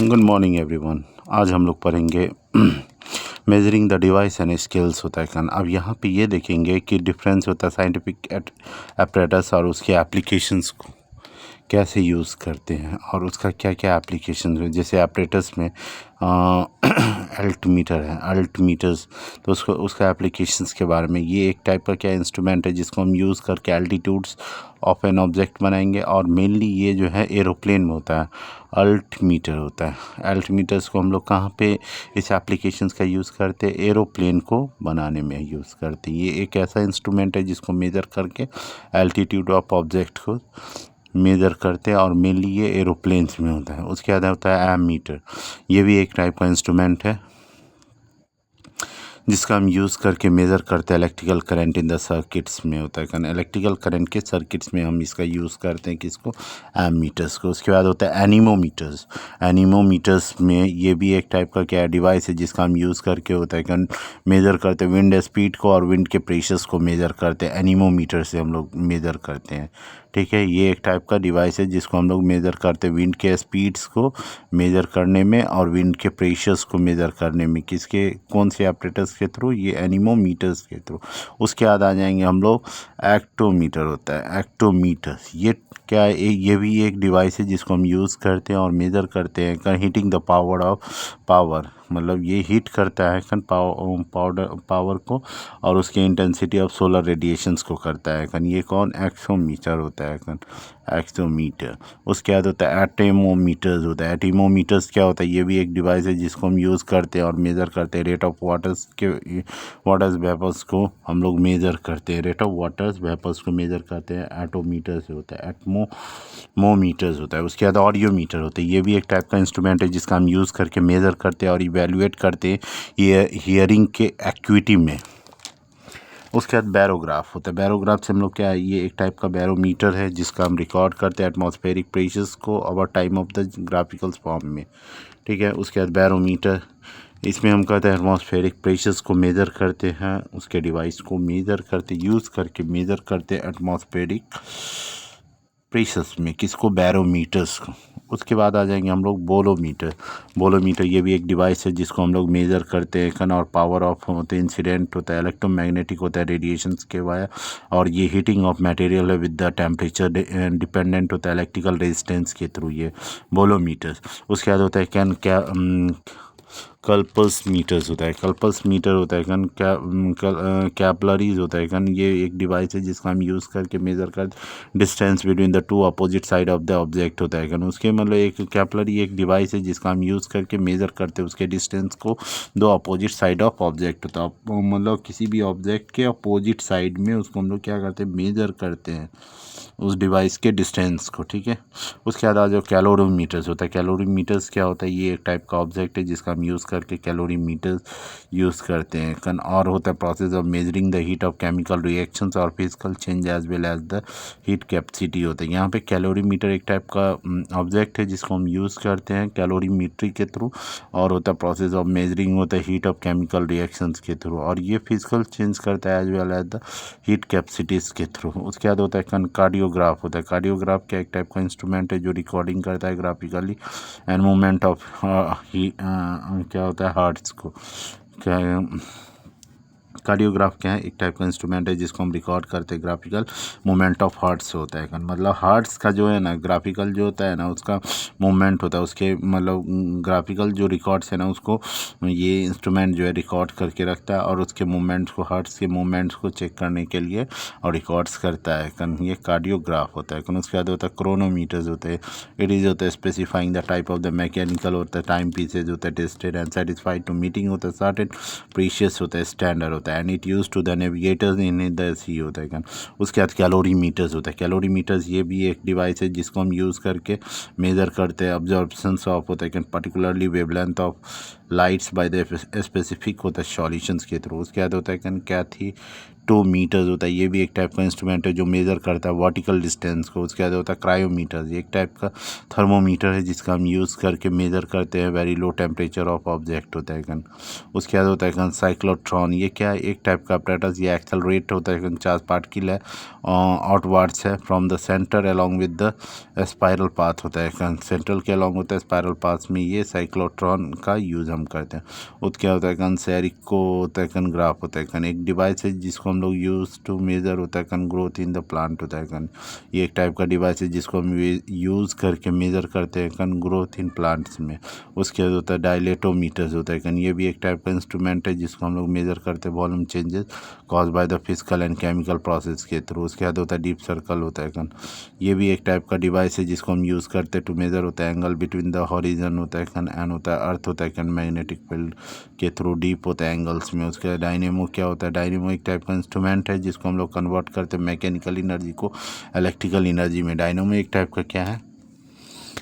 Good morning everyone. आज हम लोग पढ़ेंगे measuring the device and scales होता है कन। अब यहाँ पे ये देखेंगे कि डिफरेंस होता है साइंटिफिक एपरेटस और उसके एप्लीकेशंस को कैसे यूज़ करते हैं और उसका क्या क्या एप्लीकेशन है। जैसे एपरेटस में अल्टीमीटर है, अल्टीमीटर्स, तो उसका एप्लीकेशंस के बारे में। ये एक टाइप का क्या इंस्ट्रूमेंट है जिसको हम यूज़ करके एल्टीट्यूड्स ऑफ एन ऑब्जेक्ट बनाएंगे। और मेनली ये जो है एरोप्लेन में होता है, अल्टीमीटर होता है। अल्टीमीटर्स को हम लोग कहाँ पे इस एप्लीकेशंस का यूज़ करते हैं, एरोप्लेन को बनाने में यूज़ करते हैं। ये एक ऐसा इंस्ट्रूमेंट है जिसको मेज़र करके एल्टीट्यूड ऑफ ऑब्जेक्ट को मेज़र करते हैं और मेनली ये एरोप्लेन्स में होता है। उसके बाद होता है एमीटर। ये भी एक टाइप का इंस्ट्रूमेंट है जिसका हम यूज़ करके मेज़र करते हैं electrical current in the circuits में होता है। कारण इलेक्ट्रिकल करंट के सर्किट्स में हम इसका यूज़ करते हैं किसको, एमीटर्स को। उसके बाद होता है एनीमोमीटर्स। एनीमोमीटर्स में ये भी एक टाइप का क्या डिवाइस है जिसका हम यूज़ करके होता है कारण मेज़र करते हैं विंड स्पीड को और विंड के प्रेशर्स को मेज़र करते हैं। एनीमोमीटर से हम लोग मेज़र करते हैं, ठीक है। ये एक टाइप का डिवाइस है जिसको हम लोग मेज़र करते हैं विंड के स्पीड्स को मेज़र करने में और विंड के प्रेशर्स को मेज़र करने में। किसके, कौन से ऑपरेटर्स के थ्रू, ये एनीमोमीटर्स के थ्रू। उसके बाद आ जाएंगे हम लोग एक्टोमीटर होता है, एक्टोमीटर्स। ये क्या है, ये भी एक डिवाइस है जिसको हम यूज़ करते हैं और मेज़र करते हैं हीटिंग द पावर, मतलब ये हीट करता है पावर को और उसके इंटेंसिटी ऑफ सोलर रेडिएशंस को करता है कन। ये कौन, एक्सोमीटर होता है कन, एक्सोमीटर। उसके बाद होता है एटेमोमीटर्स होता है। एटेमोमीटर्स क्या होता है, ये भी एक डिवाइस है जिसको हम यूज़ करते हैं और मेज़र करते हैं रेट ऑफ वाटर्स वेपर्स को हम लोग मेज़र करते हैं। रेट ऑफ वाटर्स वेपर्स को मेज़र करते हैं, एटोमीटर से होता है। एटमोमीटर्स होता है। उसके बाद ऑडियोमीटर होता है। ये भी एक टाइप का इंस्ट्रूमेंट है जिसका हम यूज़ करके मेज़र करते हैं और इवेल्युएट करते हैं ये हियरिंग के एक्यूटी में। उसके बाद बैरोग्राफ होता है। बैरोग्राफ से हम लोग क्या है, ये एक टाइप का बैरोमीटर है जिसका हम रिकॉर्ड करते हैं एटमॉस्फेरिक प्रेशर्स को over time of the graphical form में, ठीक है। उसके बाद बैरोमीटर, इसमें हम कहते हैं एटमॉस्फेरिक प्रेशर्स को मेज़र करते हैं, उसके डिवाइस को मेज़र करते, यूज़ करके मेज़र करते हैं एटमॉस्फेरिक प्रेशर्स में, किसको, बैरोमीटर्स को। उसके बाद आ जाएंगे हम लोग बोलोमीटर। बोलोमीटर ये भी एक डिवाइस है जिसको हम लोग मेज़र करते हैं कन और पावर ऑफ होते हैं, इंसिडेंट होता है, इलेक्ट्रोमैग्नेटिक होता है, रेडिएशंस के वाया, और ये हीटिंग ऑफ मटेरियल है विद द टेम्परेचर डिपेंडेंट होता है इलेक्ट्रिकल रेजिस्टेंस के थ्रू, ये बोलोमीटर्स। उसके बाद होता है कल्पस मीटर्स होता है। कल्पस मीटर होता है कन कैपलरीज होता है कन। ये एक डिवाइस है जिसका हम यूज़ करके मेज़र कर distance between the two opposite side of the object होता है कन। उसके मतलब एक कैपलरी एक डिवाइस है जिसका हम यूज़ करके मेज़र करते हैं उसके डिस्टेंस को दो अपोजिट साइड ऑफ ऑब्जेक्ट होता है, मतलब किसी भी ऑब्जेक्ट के अपोजिट साइड में उसको हम लोग क्या करते हैं, मेज़र करते हैं उस डिवाइस के डिस्टेंस को, ठीक है। उसके बाद जो कैलोरीमीटर्स होता है। कैलोरीमीटर्स क्या होता है, ये एक टाइप का ऑब्जेक्ट है जिसका हम यूज़ करके कैलोरीमीटर्स यूज़ करते हैं कन। और होता है process of measuring the heat of chemical reactions और physical change as well as the heat capacity होता है। यहाँ पे कैलोरीमीटर एक टाइप का ऑब्जेक्ट है जिसको हम यूज़ करते हैं कैलोरीमीट्री के थ्रू, और होता है प्रोसेस ऑफ मेजरिंग होता है हीट ऑफ केमिकल रिएक्शंस के थ्रू, और ये फिजिकल चेंज करता है as well as the heat capacities के थ्रू। उसके बाद होता है कार्डियोग्राफ होता है। कार्डियोग्राफ क्या एक टाइप का इंस्ट्रूमेंट है जो रिकॉर्डिंग करता है ग्राफिकली एंड मूवमेंट ऑफ क्या होता है, हार्ट्स को। क्या कार्डियोग्राफ क्या है, एक टाइप का इंस्ट्रूमेंट है जिसको हम रिकॉर्ड करते हैं ग्राफिकल मूवमेंट ऑफ हार्ट्स होता है, मतलब हार्ट्स का जो है ना ग्राफिकल जो होता है ना उसका मूवमेंट होता है, उसके मतलब ग्राफिकल जो रिकॉर्ड्स है ना उसको ये इंस्ट्रूमेंट जो है रिकॉर्ड करके रखता है और उसके मूवमेंट्स को, हार्ट्स के मूवमेंट्स को चेक करने के लिए और रिकॉर्ड्स करता है कन। ये कार्डियोग्राफ होता है कन। उसके बाद होता है क्रोनोमीटर्स होते हैं। इट इज़ होता है specifying the type of the mechanical होता है, टाइम पीसेज होता है, tested and satisfied to meeting होता है, सर्टेन प्रीशियस होता है, स्टैंडर्ड होता है, and it use to the navigators in the sea होता है कन। उसके बाद कैलोरीमीटर्स होता है। कैलोरीमीटर्स ये भी एक डिवाइस है जिसको हम यूज़ करके मेज़र करते हैं ऑब्जर्वेशंस ऑफ होता है particularly wavelength of lights by the specific होता है सॉल्यूशंस के थ्रू। उसके बाद होता है कैथी इलेक्ट्रोमीटर्स होता है, ये भी एक टाइप का इंस्ट्रूमेंट है जो मेज़र करता है वर्टिकल डिस्टेंस को। उसके बाद होता है क्रायोमीटर्स, ये एक टाइप का थर्मोमीटर है जिसका हम यूज़ करके मेज़र करते हैं very low temperature of object होता है कन। उसके बाद होता है कन साइक्लोट्रॉन, ये क्या है, एक टाइप का अपरेटस, ये एक्सेलरेट होता है कन, चार्ज पार्टिकल है आउटवर्ड्स है from the centre along with the spiral path होता है कन, सेंट्रल के अलॉन्ग होता है स्पायरल पाथ में, ये साइक्लोट्रॉन का यूज़ हम करते हैं। उसके क्या होता है कन सेरिको होता है कन, ग्राफ होता है कन, एक डिवाइस है जिसको हम लोग यूज़ टू मेज़र होता है कन ग्रोथ इन द प्लांट होता है कन, ये एक टाइप का डिवाइस है जिसको हम यूज़ करके मेज़र करते हैं कन ग्रोथ इन प्लांट्स में। उसके बाद होता है डायलेटोमीटर्स होता है कन, ये भी एक टाइप का इंस्ट्रूमेंट है जिसको हम लोग मेज़र करते हैं volume changes cause by the physical and chemical process के थ्रू। उसके बाद होता है डीप सर्कल होता है कन, ये भी एक टाइप का डिवाइस है जिसको हम यूज़ करते हैं टू मेज़र होता है एंगल बिटवीन द हॉरिजन होता है कन एंड होता है अर्थ होता है कन मैग्नेटिक फील्ड के थ्रू डीप होता है एंगल्स में। उसके बाद डायनेमो क्या होता है, डायनेमो एक टाइप का इंस्ट्रूमेंट है जिसको हम लोग कन्वर्ट करते हैं मैकेनिकल एनर्जी को इलेक्ट्रिकल एनर्जी में। डायनेमो एक टाइप का क्या है,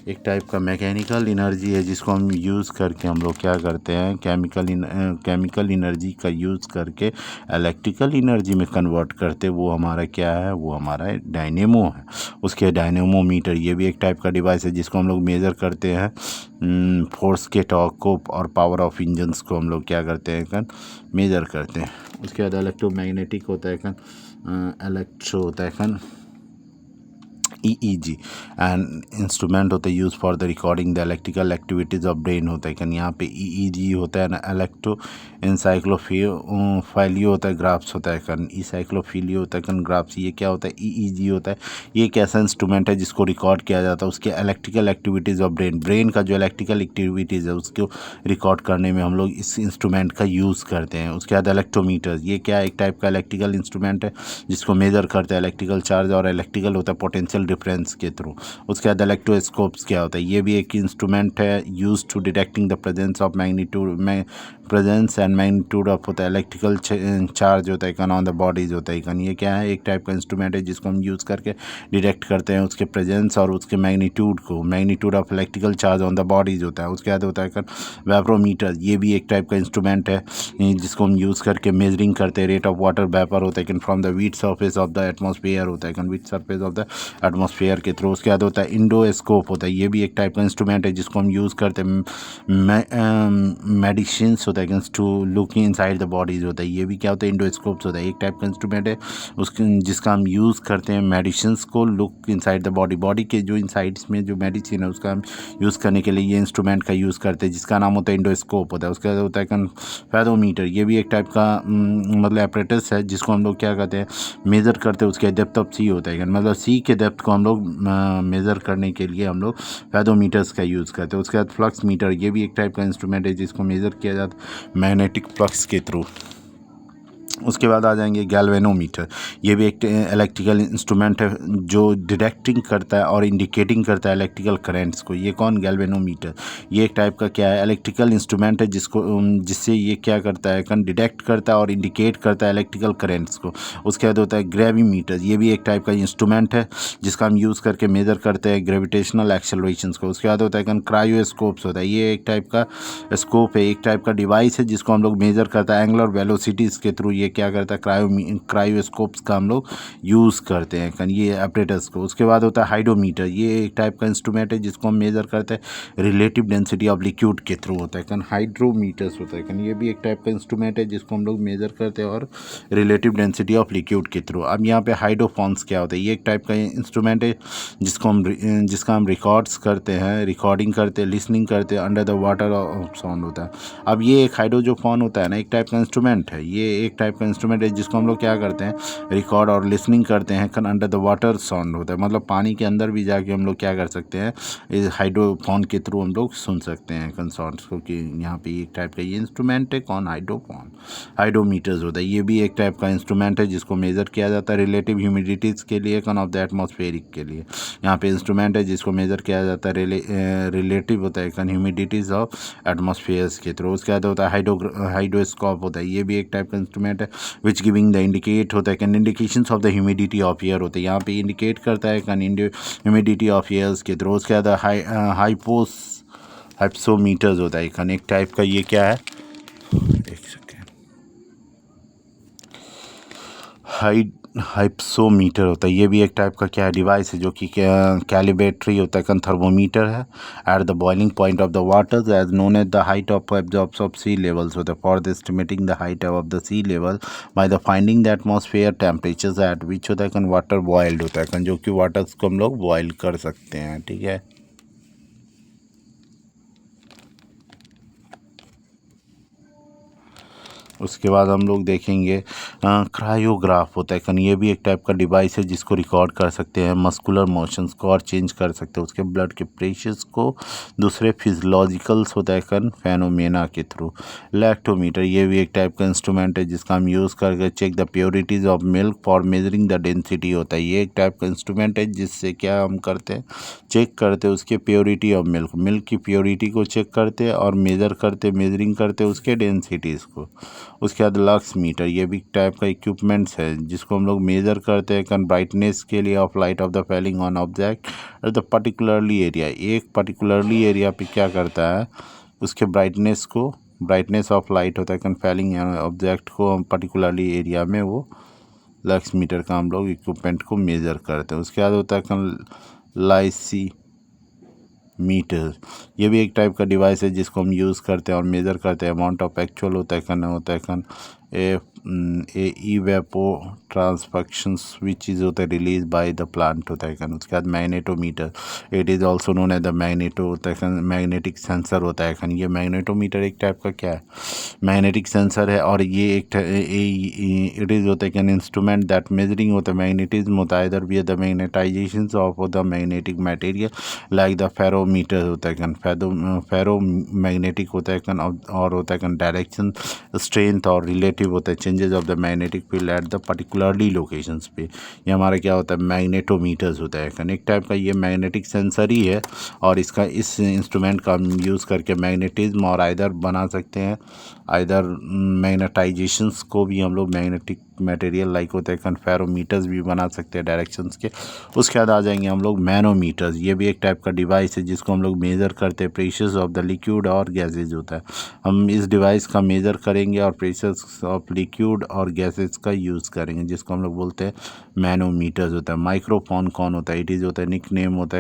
एक टाइप का मैकेनिकल एनर्जी है जिसको हम यूज़ करके हम लोग क्या करते हैं केमिकल एनर्जी का यूज़ करके इलेक्ट्रिकल एनर्जी में कन्वर्ट करते, वो हमारा क्या है, वो हमारा डायनेमो है। उसके डायनेमोमीटर, ये भी एक टाइप का डिवाइस है जिसको हम लोग मेज़र करते हैं फोर्स के टॉर्क को और पावर ऑफ इंजन्स को हम लोग क्या करते हैं मेज़र करते हैं। उसके बाद इलेक्ट्रोमैग्नेटिक होता है इलेक्ट्रो होता है EEG एंड इंस्ट्रूमेंट होता है use for the recording the electrical activities of brain होता है कन, यहाँ पे EEG होता है ना, इलेक्ट्रो इंसाइक्लोफाइलियो होता है ग्राफ्स होता है कन, इंसाइक्लोफिलियो होता है कन ग्राफ्स, ये क्या होता है EEG होता है, ये एक ऐसा इंस्ट्रूमेंट है जिसको रिकॉर्ड किया जाता है उसके इलेक्ट्रिकल एक्टिविटीज़ ऑफ ब्रेन का जो इलेक्ट्रिकल एक्टिविटीज़ है उसको रिकॉर्ड करने में हम लोग इस इंस्ट्रूमेंट का यूज़ करते हैं। उसके बाद इलेक्ट्रोमीटर्स, ये क्या एक टाइप का इलेक्ट्रिकल इंस्ट्रूमेंट है जिसको मेज़र करता है इलेक्ट्रिकल चार्ज और इलेक्ट्रिकल होता है पोटेंशियल डिफरेंस के थ्रू। उसके बाद इलेक्ट्रोस्कोप्स क्या होता है, ये भी एक इंस्ट्रूमेंट है use to detecting the presence of presence and magnitude of होता है इलेक्ट्रिकल चार्ज होता है ऑन द बॉडीज होता है ये क्या है, एक टाइप का इंस्ट्रूमेंट है जिसको हम यूज़ करके डिटेक्ट करते हैं उसके प्रेजेंस और उसके मैग्नीट्यूड को, magnitude of electrical charge on the bodies होता है। उसके बाद होता है वेप्रोमीटर, ये भी एक टाइप का इंस्ट्रूमेंट है जिसको हम यूज़ करके मेजरिंग करते हैं रेट ऑफ वाटर वेपर होता है from the wheat surface of the atmosphere होता है wheat surface of the atmosphere के थ्रू। उसके बाद होता है इंडोस्कोप होता है, ये भी एक टाइप का इंस्ट्रूमेंट है जिसको हम यूज़ करते हैं मेडिसिन्स होता है to looking inside the bodies होता है, ये भी क्या होता है इंडोस्कोप्स होता है, एक टाइप का इंस्ट्रूमेंट है उसके जिसका हम यूज़ करते हैं मेडिसिन्स को लुक इनसाइड द बॉडी के जो इनसाइड्स में जो मेडिसिन है उसका हम यूज़ करने के लिए ये इंस्ट्रूमेंट का यूज़ करते हैं जिसका नाम होता है इंडोस्कोप होता है। उसके बाद होता है फेरोमीटर, ये भी एक टाइप का मतलब एपरेटस है जिसको हम लोग क्या कहते हैं मेज़र करते हैं उसके डेप्थ ऑफ सी होता है मतलब सी के डेप्थ को हम लोग मेज़र करने के लिए हम लोग फेरोमीटर्स का यूज़ करते हैं। उसके बाद फ्लक्स मीटर, ये भी एक टाइप का इंस्ट्रूमेंट है जिसको मेज़र किया जाता है मैग्नेटिक फ्लक्स के थ्रू। उसके बाद आ जाएंगे गैल्वेनोमीटर, ये भी एक इलेक्ट्रिकल इंस्ट्रूमेंट है जो डिटेक्टिंग करता है और इंडिकेटिंग करता है इलेक्ट्रिकल करेंट्स को। ये कौन, गैल्वेनोमीटर, ये एक टाइप का क्या है इलेक्ट्रिकल इंस्ट्रूमेंट है जिससे ये क्या करता है डिटेक्ट करता है और इंडिकेट करता है इलेक्ट्रिकल करेंट्स को। उसके बाद होता है ग्रेविमीटर, ये भी एक टाइप का इंस्ट्रूमेंट है जिसका हम यूज़ करके मेज़र करते हैं ग्रेविटेशनल एक्सेलरेशंस को। उसके बाद होता है क्रायोस्कोप्स होता है, ये एक टाइप का स्कोप है, एक टाइप का डिवाइस है जिसको हम लोग मेज़र करता है एंगुलर वेलोसिटीज़ के थ्रू, ये क्या करता है क्रायोस्कोप्स का हम लोग यूज़ करते हैं ये ऑपरेटर्स को। उसके बाद होता है हाइड्रोमीटर, ये एक टाइप का इंस्ट्रूमेंट है जिसको हम मेज़र करते हैं रिलेटिव डेंसिटी ऑफ लिक्विड के थ्रू होता है हाइड्रोमीटर्स होता है ये भी एक टाइप का इंस्ट्रूमेंट है जिसको हम लोग मेज़र करते हैं और रिलेटिव डेंसिटी ऑफ लिक्विड के थ्रू। अब यहाँ पे हाइड्रोफोन्स क्या होता है, ये एक टाइप का इंस्ट्रूमेंट है जिसका हम रिकॉर्ड्स करते हैं, रिकॉर्डिंग करते हैं, लिसनिंग करते हैं अंडर द वाटर साउंड होता है। अब ये एक हाइड्रोफोन होता है ना, एक टाइप का इंस्ट्रूमेंट है, ये एक टाइप का इंस्ट्रूमेंट है जिसको हम लोग क्या करते हैं रिकॉर्ड और लिसनिंग करते हैं अंडर द वाटर साउंड होता है, मतलब पानी के अंदर भी जाके हम लोग क्या कर सकते हैं इस हाइड्रोफोन के थ्रू हम लोग सुन सकते हैं साउंड्स को कि यहाँ पे एक टाइप का ये इंस्ट्रूमेंट है हाइड्रोफोन। हाइड्रोमीटर्स होता है, ये भी एक टाइप का इंस्ट्रूमेंट है जिसको मेज़र किया जाता है रिलेटिव ह्यूमिडिटीज़ के लिए ऑफ द एटमॉस्फेरिक के लिए। यहाँ पे इंस्ट्रूमेंट है जिसको मेज़र किया जाता है रिलेटिव होता है ह्यूमिडिटीज़ ऑफ एटमॉस्फेयर्स के थ्रू। उसके बाद होता है हाइड्रोस्कोप होता है, ये भी एक टाइप का इंस्ट्रूमेंट है विच गिविंग द इंडिकेट होता है indications of the humidity of air होता है, यहाँ पे इंडिकेट करता है ह्यूमिडिटी ऑफ एयर्स के थ्रू। उसके बाद हाइप्सोमीटर्स होता है एक टाइप का, ये क्या है एक सेकेंड, हाइप्सोमीटर होता है, ये भी एक टाइप का क्या डिवाइस है जो कि कैलिब्रेटरी होता है, थर्मोमीटर है at the boiling point of the water as known as the height of absorbs of sea levels होता है for the estimating the height of the sea level by the finding the atmosphere temperatures at which होता है water boiled होता है, जो कि waters को हम लोग बॉयल कर सकते हैं। ठीक है, उसके बाद हम लोग देखेंगे क्रायोग्राफ होता है, ये भी एक टाइप का डिवाइस है जिसको रिकॉर्ड कर सकते हैं मस्कुलर मोशंस को और चेंज कर सकते हैं उसके ब्लड के प्रेशर्स को दूसरे फिजियोलॉजिकल्स होता है फेनोमेना के थ्रू। लैक्टोमीटर, ये भी एक टाइप का इंस्ट्रूमेंट है जिसका हम यूज़ करके check the purities of milk for measuring the density होता है, ये एक टाइप का इंस्ट्रूमेंट है जिससे क्या हम करते हैं चेक करते हैं उसके प्योरिटी ऑफ मिल्क, मिल्क की प्योरिटी को चेक करते हैं और मेज़र करते मेजरिंग करते उसके डेंसिटीज़ को। उसके बाद लक्स मीटर, ये भी टाइप का इक्विपमेंट्स है जिसको हम लोग मेज़र करते हैं ब्राइटनेस के लिए of light of the falling on object at the particularly area, एक पर्टिकुलरली एरिया पे क्या करता है उसके ब्राइटनेस को, ब्राइटनेस ऑफ लाइट होता है फैलिंग ऑब्जेक्ट को हम पर्टिकुलरली एरिया में वो लक्स मीटर का हम लोग इक्विपमेंट को मेज़र करते हैं। उसके बाद होता है लाइसी मीटर, ये भी एक टाइप का डिवाइस है जिसको हम यूज़ करते हैं और मेज़र करते हैं अमाउंट ऑफ एक्चुअल होता है इवेपो ट्रांसफेक्शंस विच इज़ होता है रिलीज बाय द प्लांट होता है उसके बाद magnetometer, it is also known as the magneto होता है मैग्नेटिक सेंसर होता है ये मैग्नेटोमीटर एक टाइप का क्या है मैग्नेटिक सेंसर है और ये एक इट इज़ होता है इंस्ट्रूमेंट दैट मेजरिंग होता है मैग्नेटिज्म होता है इधर भी the magnetization of the magnetic material like the spherometer होता है फेरो मैग्नेटिक होता है और होता है डायरेक्शन स्ट्रेंथ और रिलेटिव होता है changes of the magnetic field at the particularly locations पे, ये हमारा क्या होता है मैग्नेटोमीटर्स होता है एक टाइप का ये मैग्नेटिक सेंसर ही है और इसका इस इंस्ट्रूमेंट का हम यूज़ करके मैग्नेटिज्म और आइदर बना सकते हैं आइदर मैग्नेटाइजेशंस को भी हम लोग मैग्नेटिक मटेरियल लाइक होते हैं फेरोमीटर्स भी बना सकते हैं डायरेक्शंस के। उसके बाद आ जाएंगे हम लोग मैनोमीटर्स, ये भी एक टाइप का डिवाइस है जिसको हम लोग मेज़र करते हैं प्रेशर्स ऑफ द लिक्विड और गैसेज होता है, हम इस डिवाइस का मेज़र करेंगे और प्रेशर्स ऑफ लिक्विड और गैसेज का यूज़ करेंगे जिसको हम लोग बोलते हैं मैनोमीटर्स होता है। माइक्रोफोन कौन होता है, इट इज़ होता है निक नेम होता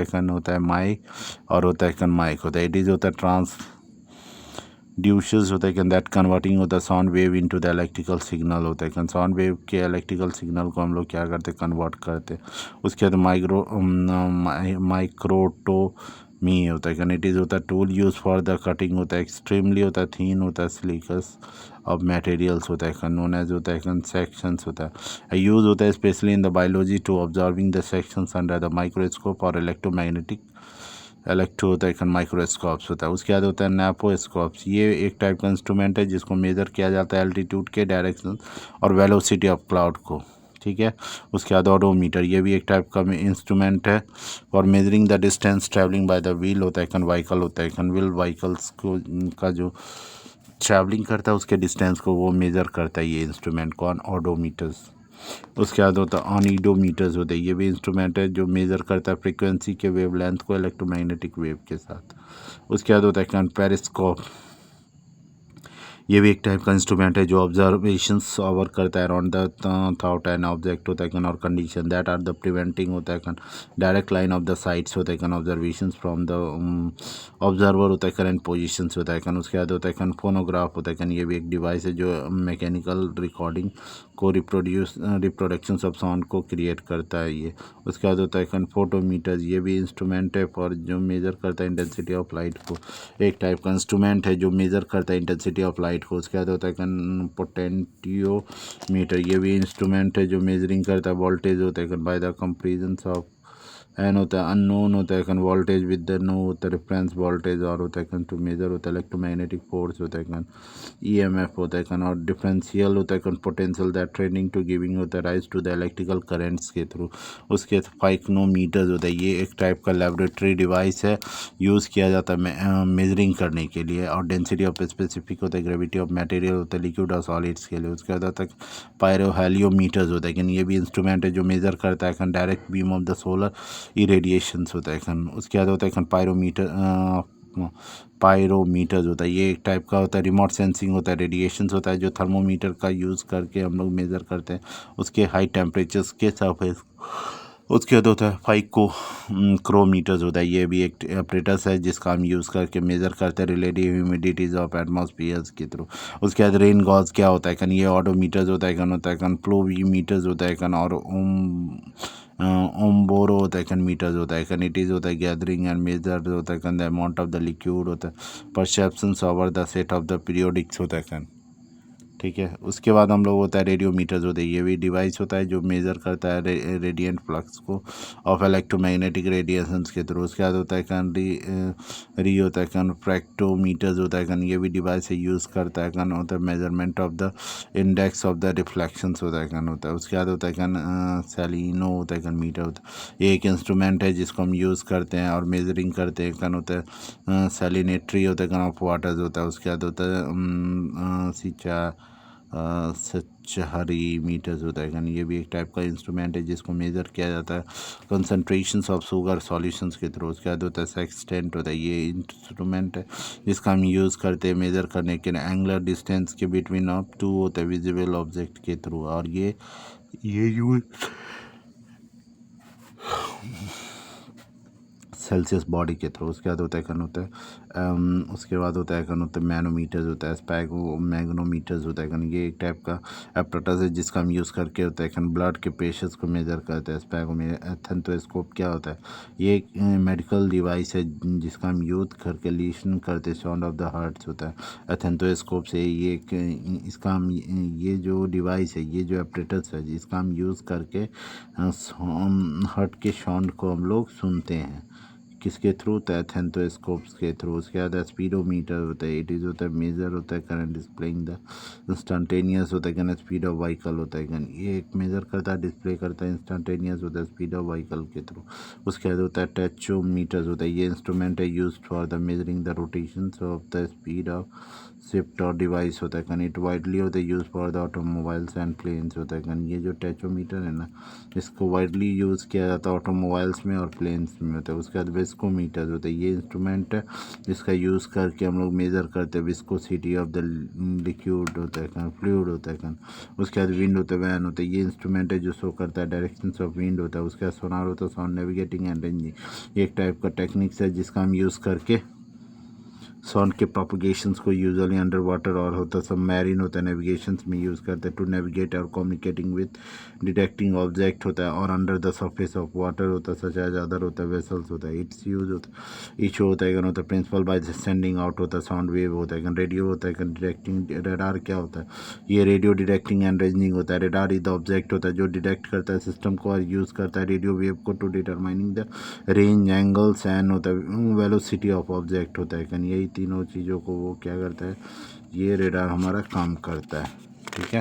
है माइक और होता है माइक होता है, इट इज़ होता है ट्रांस ड्यूशेस होता है दैट कन्वर्टिंग होता है sound wave into the electrical signal होता है साउंड वेव के इलेक्ट्रिकल सिग्नल को हम लोग क्या करते हैं कन्वर्ट करते हैं। उसके बाद माइक्रोटोमी होता है इट इज़ होता है tool use for the cutting होता है एक्सट्रीमली होता है थीन होता है सिलिकस ऑफ मटेरियल्स होता है नोन एज होता है सेक्शंस होता है यूज़ होता है specially in the biology to observing the sections under the microscope और इलेक्ट्रोमैग्नेटिक इलेक्ट्रो होता है माइक्रोस्कोप्स होता है। उसके बाद होता है नेपोस्कोप्स, ये एक टाइप का इंस्ट्रूमेंट है जिसको मेज़र किया जाता है एल्टीट्यूड के डायरेक्शन और वेलोसिटी ऑफ क्लाउड को। ठीक है, उसके बाद ओडोमीटर, ये भी एक टाइप का इंस्ट्रूमेंट है for measuring the distance travelling by the wheel होता है व्हीकल होता है व्हील व्हीकल्स को का जो ट्रैवलिंग करता है उसके डिस्टेंस को वो मेज़र करता है ये इंस्ट्रूमेंट कौन ओडोमीटर्स। उसके बाद होता है ऑनिडोमीटर्स होते हैं, ये भी इंस्ट्रूमेंट है जो मेज़र करता है फ्रीक्वेंसी के वेवलेंथ को इलेक्ट्रोमैग्नेटिक वेव के साथ। उसके बाद होता है पेरिस्कोप, ये भी एक टाइप का इंस्ट्रूमेंट है जो ऑब्जर्वेशंस ओवर करता है around the thought and object होता है और condition that are the preventing होता है direct line of the sites होता है ऑब्जर्वेशंस फ्रॉम द ऑब्जर्वर होता है करंट पोजीशंस होता है उसके बाद होता है फोनोग्राफ होता है ये भी एक डिवाइस है जो मैकेनिकल रिकॉर्डिंग को रिप्रोडक्शन ऑफ साउंड को क्रिएट करता है ये। उसके बाद होता है फोटोमीटर्स, ये भी इंस्ट्रूमेंट है फॉर जो मेज़र करता है इंटेंसिटी ऑफ लाइट को, एक टाइप का इंस्ट्रूमेंट है जो मेज़र करता है इंटेंसिटी ऑफ लाइट को। उसके बाद होता है पोटेंटियोमीटर, ये भी इंस्ट्रूमेंट है जो मेजरिंग करता है वोल्टेज होता है by the comparison of an होता है अननोन होता है वोल्टेज विद द नो होता है रेफरेंस वोल्टेज और होता है टू मेजर होता है इलेक्ट्रोमैग्नेटिक फोर्स होता है ईएमएफ होता है और डिफरेंशियल होता है potential that training to giving होता है rise to the electrical currents के थ्रू। उसके फाइक्नोमीटर्स होता है, ये एक टाइप का लेबोरेटरी डिवाइस है यूज़ किया जाता है मेजरिंग करने के लिए और डेंसिटी ऑफ स्पेसिफिक होता है ग्रेविटी ऑफ मटेरियल होता है लिक्विड और सॉलिड्स के लिए। उसके बाद होता है पायरोहेलियोमीटर्स होता है ये भी इंस्ट्रूमेंट है जो मेज़र करता है direct beam of the solar irradiations होता है उसके बाद होता है इसको पायरोमीटर्स होता है, ये एक टाइप का होता है। रिमोट सेंसिंग होता है, रेडिएशंस होता है जो थर्मोमीटर का यूज़ करके हम लोग मेज़र करते हैं उसके हाई टेम्परेचर्स के सरफेस। उसके बाद होता है फाइको क्रोमीटर्स होता है, ये भी एक ऑपरेटर्स है जिसका हम यूज़ करके मेज़र करते हैं रिलेटिव ह्यूमिडिटीज़ ऑफ एटमॉस्फेयर्स के थ्रू। उसके बाद रेन गॉज क्या होता है कन, ये ऑडोमीटर्स होता है कन, होता है कन फ्लोवीमीटर्स होता है कन, और ओम्बोरो होता है कन मीटर्स होता है कन। इट इज़ होता है गैदरिंग एंड मेजर होता है कन the amount of the liquid होता है। Perceptions over the set of the periodics होता है कन, ठीक है। उसके बाद हम लोग होता है रेडियोमीटर्स होता है, ये भी डिवाइस होता है जो मेज़र करता है रेडिएंट फ्लक्स को ऑफ इलेक्ट्रोमैग्नेटिक रेडिएशंस के थ्रू। उसके बाद होता है कन री होता है कन फ्रैक्टोमीटर्स होता है कन, ये भी डिवाइस यूज़ करता है कन, होता है measurement of the index of the reflections होता है कन, होता है। उसके बाद होता है कन सेलिनो होता है कन मीटर होता है, ये एक इंस्ट्रूमेंट है जिसको हम यूज़ करते हैं और मेजरिंग करते हैं कन, होता है सेलिनेट्री होता है कन ऑफ वाटर्स होता है। उसके बाद होता है सिचा सचहरी मीटर्स होता है, यानी ये भी एक टाइप का इंस्ट्रूमेंट है जिसको मेज़र किया जाता है कंसंट्रेशंस ऑफ शुगर सॉल्यूशंस के थ्रू। उसके बाद होता है सेक्सटेंट होता है, ये इंस्ट्रूमेंट है जिसका हम यूज़ करते हैं मेज़र करने के लिए एंगुलर डिस्टेंस के बिटवीन ऑफ टू होता है विजिबल ऑब्जेक्ट के थ्रू, और ये यूज सेल्सियस बॉडी के थ्रू। उसके बाद होता है कन, होता है उसके बाद होता है कन, होता है मैनोमीटर्स होता है, स्पैगो मैग्नोमीटर्स होता है कन, ये एक टाइप का एपरेटस है जिसका हम यूज़ करके होता है कन ब्लड के प्रेशर्स को मेज़र करते हैं। स्पैगो में एथेंटोस्कोप क्या होता है, ये एक मेडिकल डिवाइस है जिसका हम यूज़ करके लिसन करते साउंड ऑफ द हार्ट्स होता है एथेंटोस्कोप से। ये इसका हम ये जो डिवाइस है, ये जो एपरेटस है जिसका हम यूज़ करके हार्ट के साउंड को हम लोग सुनते हैं, किसके थ्रू, एथेंटोस्कोप्स के थ्रू। उसके बाद स्पीडोमीटर होता है, इट इज़ होता है मेजर होता है करंट डिस्प्लेइंग द इंस्टेंटेनियस होता है कन स्पीड ऑफ व्हीकल होता है कन, ये एक मेजर करता है डिस्प्ले करता है इंस्टेंटेनियस होता है स्पीड ऑफ व्हीकल के थ्रू। उसके बाद होता है टेचोमीटर्स होता है, ये इंस्ट्रूमेंट है use for the measuring the rotations of the speed of shift और डिवाइस होता है कन, इट वाइडली होता है use for the automobiles and planes होता है कन। ये जो टेचोमीटर है ना, इसको वाइडली यूज़ किया जाता है ऑटोमोबाइल्स में और प्लेन्स में होता है। उसके बाद विस्कोमीटर होता है, ये इंस्ट्रूमेंट है जिसका यूज़ करके हम लोग मेज़र करते हैं विस्कोसिटी ऑफ द लिक्विड होता है कन, फ्लूइड होता है कन। उसके बाद विंड होता है, वैन होता है, ये इंस्ट्रूमेंट है जो शो करता है डायरेक्शंस ऑफ विंड होता है। उसके बाद सोनार होता है, साउंड नेविगेटिंग एंड रेंजिंग, ये एक टाइप का टेक्निक्स है जिसका हम यूज़ करके साउंड के प्रोपगेशंस को यूजुअली अंडर वाटर और होता है सब मैरिन होता है नेविगेशंस में यूज़ करते हैं टू नेविगेट और कम्युनिकेटिंग विद डिटेक्टिंग ऑब्जेक्ट होता है, और under the surface of water होता है सच एज अदर होता है वेसल्स होता है। इट्स यूज होता है इशू होता है होता है प्रिंसिपल बाय सेंडिंग आउट होता है साउंड वेव होता है रेडियो होता है डिटेक्टिंग। रेडार क्या होता है, ये रेडियो डिटेक्टिंग एंड रेंजिंग होता है। रेडार इज द ऑब्जेक्ट होता है जो डिटेक्ट करता है सिस्टम को और यूज़ करता है रेडियो वेव को to determining the range angles and होता है वेलोसिटी ऑफ ऑब्जेक्ट होता है। यही तीनों चीज़ों को वो क्या करता है, ये रेडार हमारा काम करता है, ठीक है।